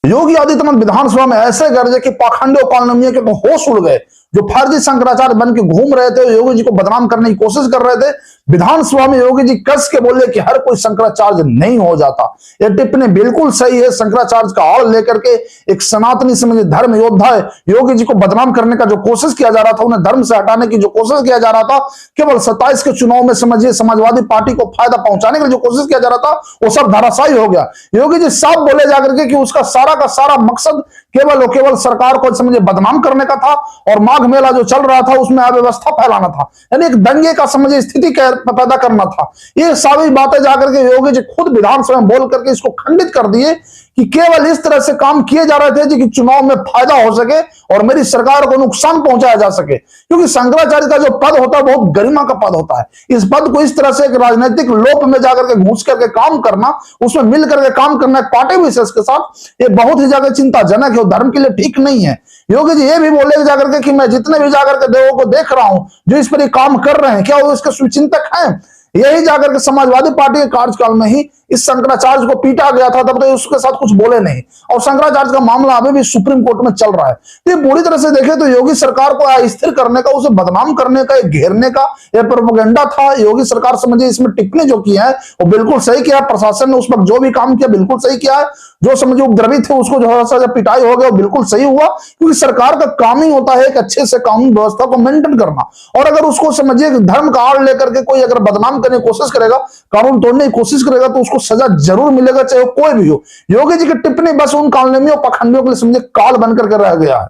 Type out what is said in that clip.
योगी आदित्यनाथ विधानसभा में ऐसे गरजे कि पाखंडी और कालनमियों के तो होश उड़ गए। जो फर्जी शंकराचार्य बन के घूम रहे थे, योगी जी को बदनाम करने की कोशिश कर रहे थे, विधानसभा में योगी जी कस के बोले कि हर कोई शंकराचार्य नहीं हो जाता। यह टिप्पणी बिल्कुल सही है। शंकराचार्य का आड़ लेकर के एक सनातनी समझिए धर्म योद्धा है, योगी जी को बदनाम करने का जो कोशिश किया जा रहा था, उन्हें धर्म से हटाने की जो कोशिश किया जा रहा था, केवल 27 के चुनाव में समझिए समाजवादी पार्टी को फायदा पहुंचाने का जो कोशिश किया जा रहा था, वो सब धराशायी हो गया। योगी जी साफ बोले जाकर के कि उसका सारा का सारा मकसद केवल और केवल सरकार को समझिए बदनाम करने का था, और माघ मेला जो चल रहा था उसमें अव्यवस्था फैलाना था, यानी एक दंगे का समझिए स्थिति पैदा करना था। ये सारी बातें जाकर के योगी जी खुद विधानसभा में बोल करके इसको खंडित कर दिए कि केवल इस तरह से काम किए जा रहे थे जी कि चुनाव में फायदा हो सके और मेरी सरकार को नुकसान पहुंचाया जा सके। क्योंकि शंकराचार्य का जो पद होता है बहुत गरिमा का पद होता है। इस पद को इस तरह से एक राजनीतिक लोप में जाकर के घुस करके काम करना, उसमें मिल करके काम करना एक पार्टी विशेष के साथ, ये बहुत ही ज्यादा चिंताजनक है और धर्म के लिए ठीक नहीं है। योगी जी ये भी बोले जाकर के कि मैं जितने भी जाकर के देवों को देख रहा हूं जो इस पर ये काम कर रहे हैं, क्या वो इसके शुभचिंतक हैं? यही जाकर के समाजवादी पार्टी के कार्यकाल में ही इस शंकराचार्य को पीटा गया था, तब तो उसके साथ कुछ बोले नहीं, और शंकराचार्य का मामला अभी भी सुप्रीम कोर्ट में चल रहा है। तो ये पूरी तरह से देखें तो योगी सरकार को अस्थिर करने का, उसे बदनाम करने का, घेरने का यह प्रोपेगेंडा था। योगी सरकार समझिए इसमें टिप्पणी जो की है वो बिल्कुल सही किया। प्रशासन ने उस वक्त जो भी काम किया बिल्कुल सही किया है। जो समझिए उपद्रवी थे उसको जो सा जब पिटाई हो गया वो बिल्कुल सही हुआ, क्योंकि सरकार का काम ही होता है एक अच्छे से कानून व्यवस्था को मेंटेन करना। और अगर उसको समझिए धर्म का आड़ लेकर के कोई अगर बदनाम करने की कोशिश करेगा, कानून तोड़ने की कोशिश करेगा, तो उसको सजा जरूर मिलेगा, चाहे कोई भी हो। योगी जी की टिप्पणी बस उन कालनेमियों पखंडियों के लिए समझिए काल बनकर के रह गया है।